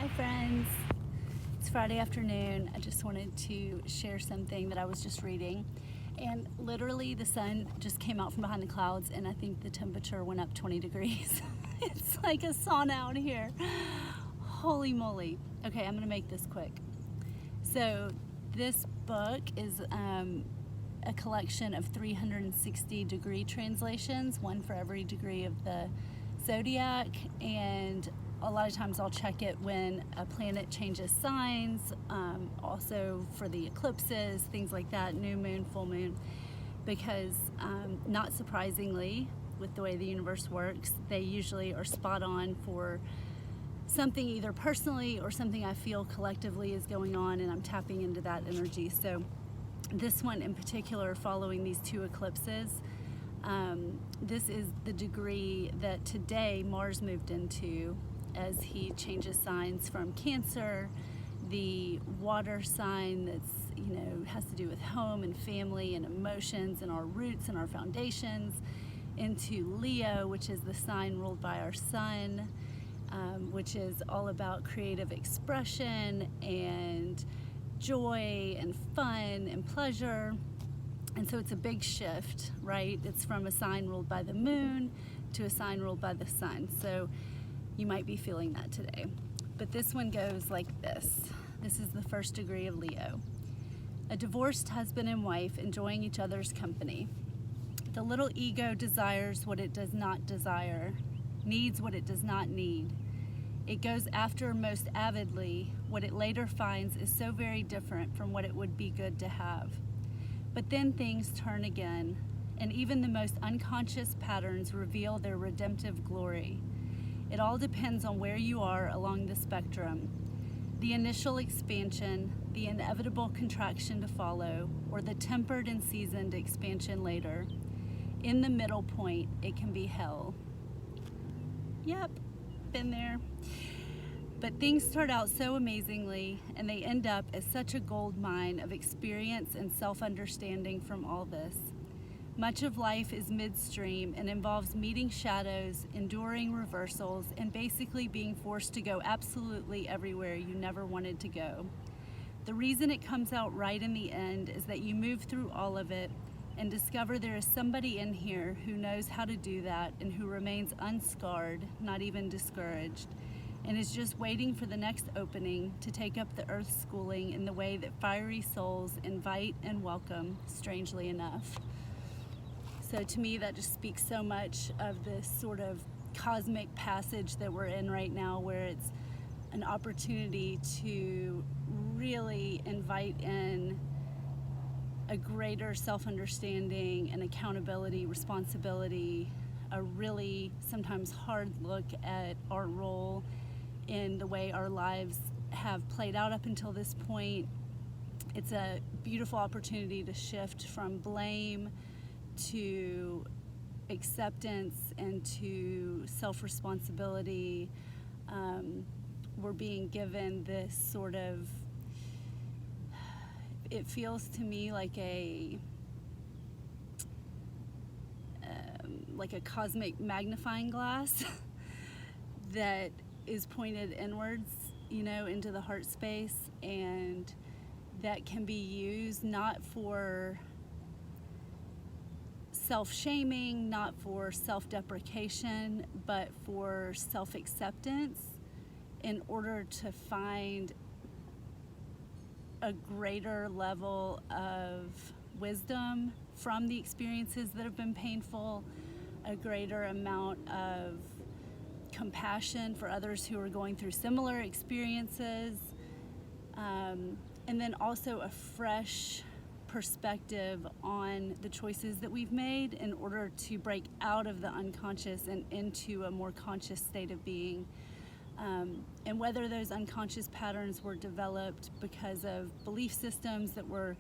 Hi friends, it's Friday afternoon. I just wanted to share something that I was just reading, and literally the sun just came out from behind the clouds and I think the temperature went up 20 degrees. It's like a sauna out here. Holy moly. Okay, I'm gonna make this quick. So this book is a collection of 360 degree translations, one for every degree of the zodiac, and a lot of times I'll check it when a planet changes signs, also for the eclipses, things like that, new moon, full moon, because not surprisingly, with the way the universe works, they usually are spot on for something either personally or something I feel collectively is going on, and I'm tapping into that energy. So this one in particular, following these two eclipses, this is the degree that today Mars moved into as he changes signs from Cancer, the water sign that's, has to do with home and family and emotions and our roots and our foundations, into Leo, which is the sign ruled by our sun, which is all about creative expression and joy and fun and pleasure. And so it's a big shift, right? It's from a sign ruled by the moon to a sign ruled by the sun. So you might be feeling that today. But this one goes like this. This is the first degree of Leo. A divorced husband and wife enjoying each other's company. The little ego desires what it does not desire, needs what it does not need. It goes after most avidly what it later finds is so very different from what it would be good to have. But then things turn again, and even the most unconscious patterns reveal their redemptive glory. It all depends on where you are along the spectrum. The initial expansion, the inevitable contraction to follow, or the tempered and seasoned expansion later. In the middle point, it can be hell. Yep, been there. But things start out so amazingly, and they end up as such a gold mine of experience and self-understanding from all this. Much of life is midstream and involves meeting shadows, enduring reversals, and basically being forced to go absolutely everywhere you never wanted to go. The reason it comes out right in the end is that you move through all of it and discover there is somebody in here who knows how to do that and who remains unscarred, not even discouraged, and is just waiting for the next opening to take up the earth schooling in the way that fiery souls invite and welcome, strangely enough. So to me, that just speaks so much of this sort of cosmic passage that we're in right now, where it's an opportunity to really invite in a greater self-understanding and accountability, responsibility, a really sometimes hard look at our role in the way our lives have played out up until this point. It's a beautiful opportunity to shift from blame to acceptance and to self-responsibility. We're being given this sort of, it feels to me like a cosmic magnifying glass that is pointed inwards, into the heart space, and that can be used not for self-shaming, not for self-deprecation, but for self-acceptance, in order to find a greater level of wisdom from the experiences that have been painful, a greater amount of compassion for others who are going through similar experiences, and then also a fresh perspective on the choices that we've made in order to break out of the unconscious and into a more conscious state of being. And whether those unconscious patterns were developed because of belief systems that were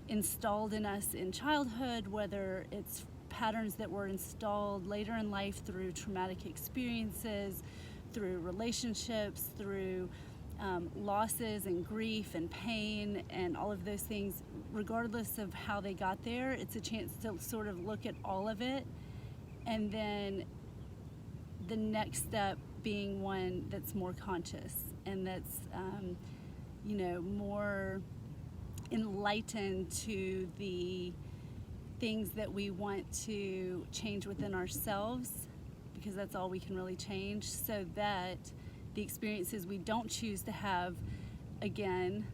installed in us in childhood, whether it's patterns that were installed later in life through traumatic experiences, through relationships, through losses and grief and pain and all of those things, regardless of how they got there, it's a chance to sort of look at all of it, and then the next step being one that's more conscious and that's, more enlightened to the things that we want to change within ourselves, because that's all we can really change, so that the experiences we don't choose to have again,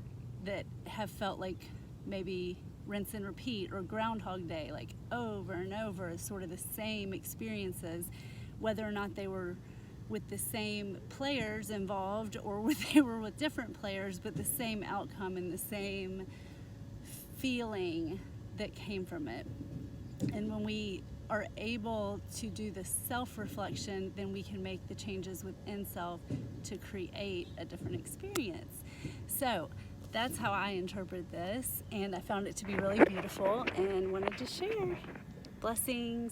that have felt like maybe rinse and repeat or Groundhog Day, like over and over, sort of the same experiences, whether or not they were with the same players involved or they were with different players, but the same outcome and the same feeling that came from it. And when we are able to do the self-reflection, then we can make the changes within self to create a different experience. So that's how I interpret this, and I found it to be really beautiful and wanted to share. Blessings.